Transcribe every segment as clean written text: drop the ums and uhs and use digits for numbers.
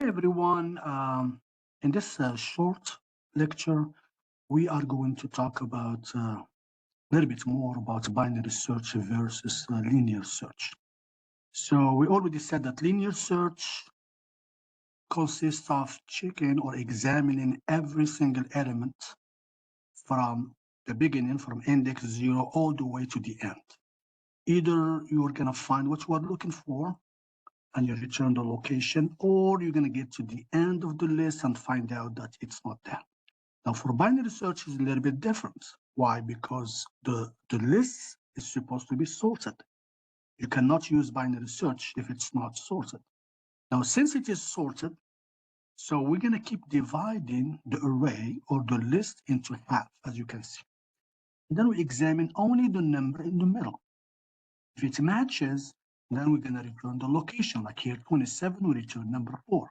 Hey everyone, in this short lecture, we are going to talk about a little bit more about binary search versus linear search. So we already said that linear search consists of checking or examining every single element from the beginning, from index 0 all the way to the end. Either you're going to find what you are looking for and you return the location, or you're going to get to the end of the list and find out that it's not there. Now, for binary search, is a little bit different. Why? Because the list is supposed to be sorted. You cannot use binary search if it's not sorted. Now, since it is sorted, so we're going to keep dividing the array or the list into half, as you can see. And then we examine only the number in the middle. If it matches, then we're going to return the location. Like here, 27, we return number 4.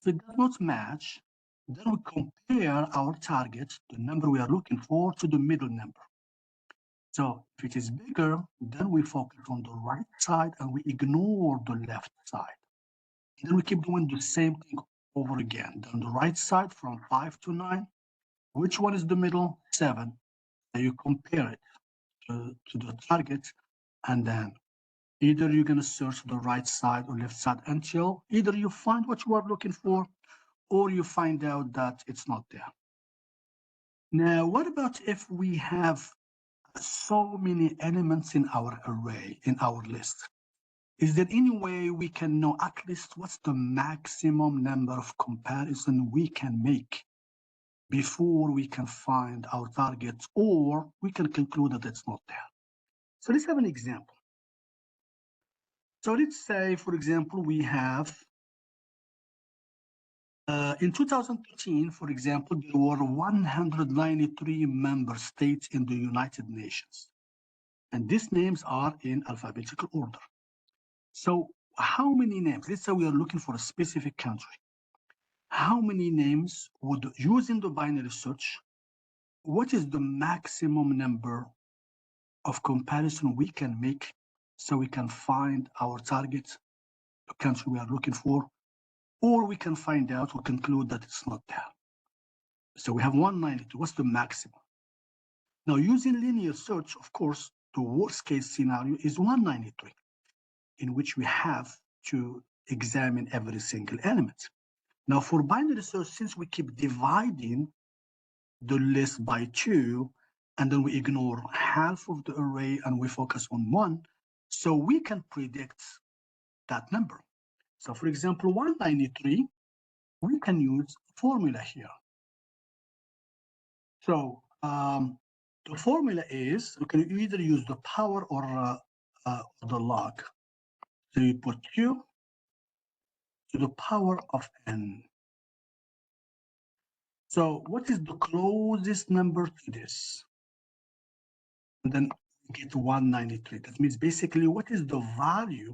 If it does not match, then we compare our target, the number we are looking for, to the middle number. So if it is bigger, then we focus on the right side and we ignore the left side. And then we keep doing the same thing over again. Then the right side from 5 to 9. Which one is the middle? 7. Then you compare it to the target, and then either you're going to search the right side or left side until either you find what you are looking for or you find out that it's not there. Now, what about if we have so many elements in our array, in our list? Is there any way we can know at least what's the maximum number of comparison we can make before we can find our target, or we can conclude that it's not there? So let's have an example. So let's say, for example, we have in 2013, for example, there were 193 member states in the United Nations. And these names are in alphabetical order. So how many names? Let's say we are looking for a specific country. How many names would, using the binary search, what is the maximum number of comparison we can make so we can find our target, the country we are looking for, or we can find out or conclude that it's not there? So we have 192. What's the maximum? Now, using linear search, of course, the worst case scenario is 193, in which we have to examine every single element. Now, for binary search, since we keep dividing the list by 2, and then we ignore half of the array and we focus on 1, so we can predict that number. So, for example, 193, we can use a formula here. So, the formula is, we can either use the power or the log. So you put q to the power of n. So what is the closest number to this? And then we get 193. That means basically what is the value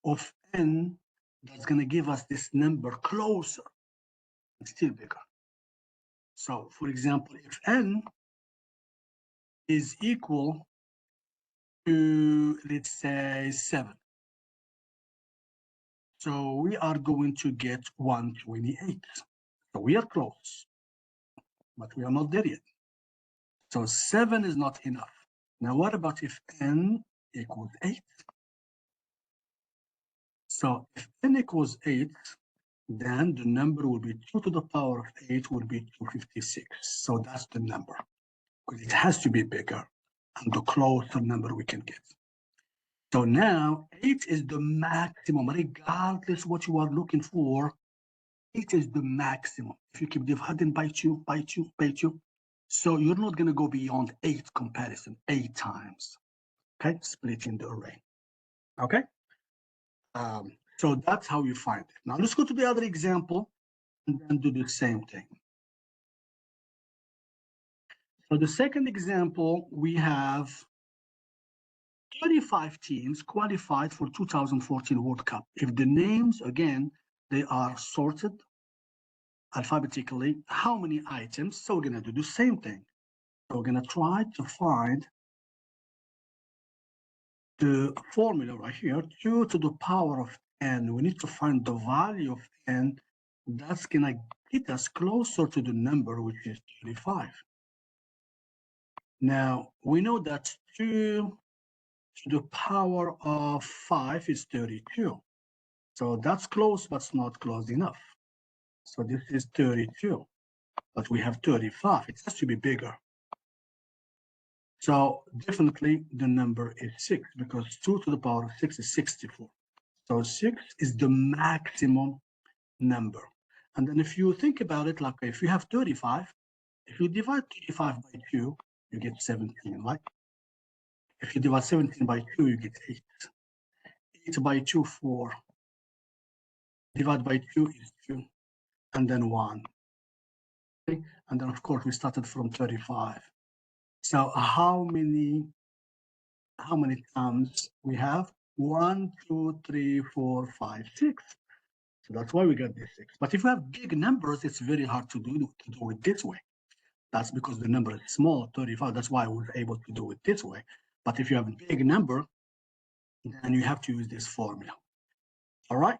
of n that's going to give us this number closer and still bigger. So for example, if n is equal to, let's say, 7. So we are going to get 128. So we are close, but we are not there yet. So 7 is not enough. Now, what about if n equals 8? So if n equals 8, then the number will be 2 to the power of 8 will be 256. So that's the number, because it has to be bigger, and the closer number we can get. So now 8 is the maximum, regardless what you are looking for. 8 is the maximum. If you keep dividing by 2, by 2, by 2, so you're not going to go beyond 8 comparison, 8 times. Okay, splitting the array. Okay, so that's how you find it. Now let's go to the other example and then do the same thing. So the second example, we have 35 teams qualified for 2014 World Cup. If the names, again, they are sorted alphabetically, how many items? So we're going to do the same thing. So we're going to try to find the formula right here, 2 to the power of n. We need to find the value of n. That's gonna get us closer to the number, which is 35. Now, we know that 2 to the power of 5 is 32. So that's close, but it's not close enough. So this is 32, but we have 35. It has to be bigger. So definitely the number is 6, because 2 to the power of 6 is 64. So 6 is the maximum number. And then if you think about it, like if you have 35, if you divide 35 by 2, you get 17, right? If you divide 17 by 2, you get 8. 8 by 2, 4. Divide by 2 is 2. And then 1. Okay? And then, of course, we started from 35. So how many times we have? 1, 2, 3, 4, 5, 6. So that's why we got this 6. But if we have big numbers, it's very hard to do it this way. That's because the number is small, 35. That's why I was able to do it this way. But if you have a big number, then you have to use this formula. All right.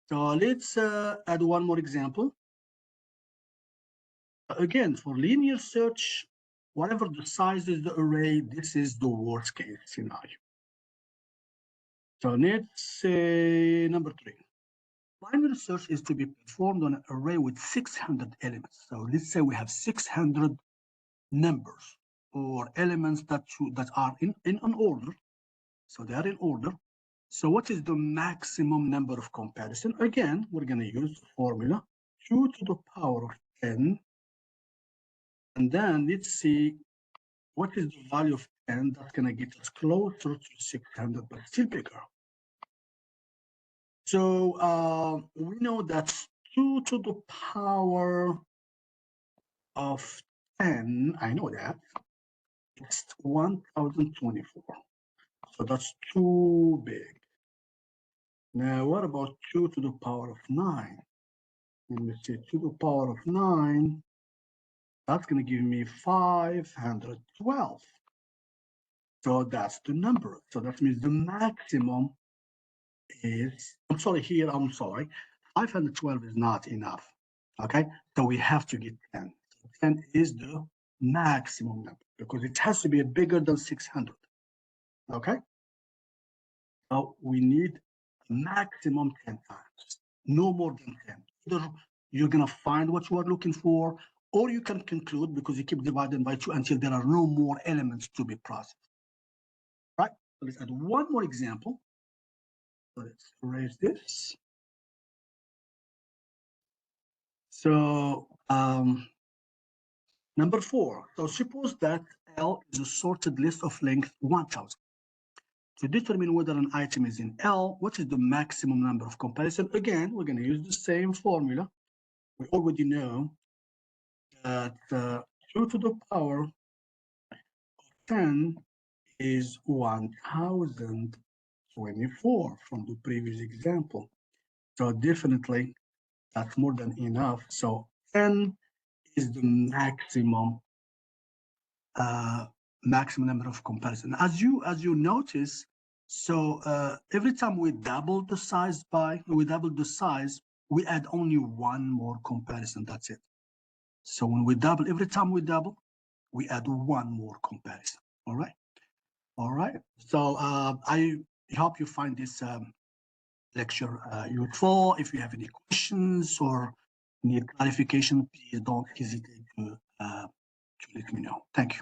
So let's add one more example. Again, for linear search, whatever the size is the array, this is the worst case scenario. So let's say number 3. Binary search is to be performed on an array with 600 elements. So let's say we have 600 numbers or elements that are in an order. So they are in order. So what is the maximum number of comparison? Again, we're going to use the formula 2 to the power of n. And then let's see what is the value of n that's going to get us closer to 600, but still bigger. So we know that 2 to the power of 10, I know that, it's 1024. So that's too big. Now, what about 2 to the power of 9? Let me see, 2 to the power of 9, that's going to give me 512. So that's the number. So that means the maximum is, I'm sorry, 512 is not enough. Okay, so we have to get 10. So 10 is the maximum number because it has to be bigger than 600. Okay, so we need maximum 10 times, no more than 10. Either you're going to find what you are looking for, or you can conclude because you keep dividing by 2 until there are no more elements to be processed. Right? So let's add one more example. So let's erase this. So number 4. So suppose that L is a sorted list of length 1000. To determine whether an item is in L, what is the maximum number of comparison? Again, we're going to use the same formula. We already know that 2 to the power of 10 is 1024 from the previous example. So definitely that's more than enough. So 10 is the maximum number of comparison. As you notice, so every time we double the size, we add only one more comparison. That's it. So when we double, every time we double, we add one more comparison. All right. So I hope you find this lecture useful. If you have any questions or need clarification, please don't hesitate to let me know. Thank you.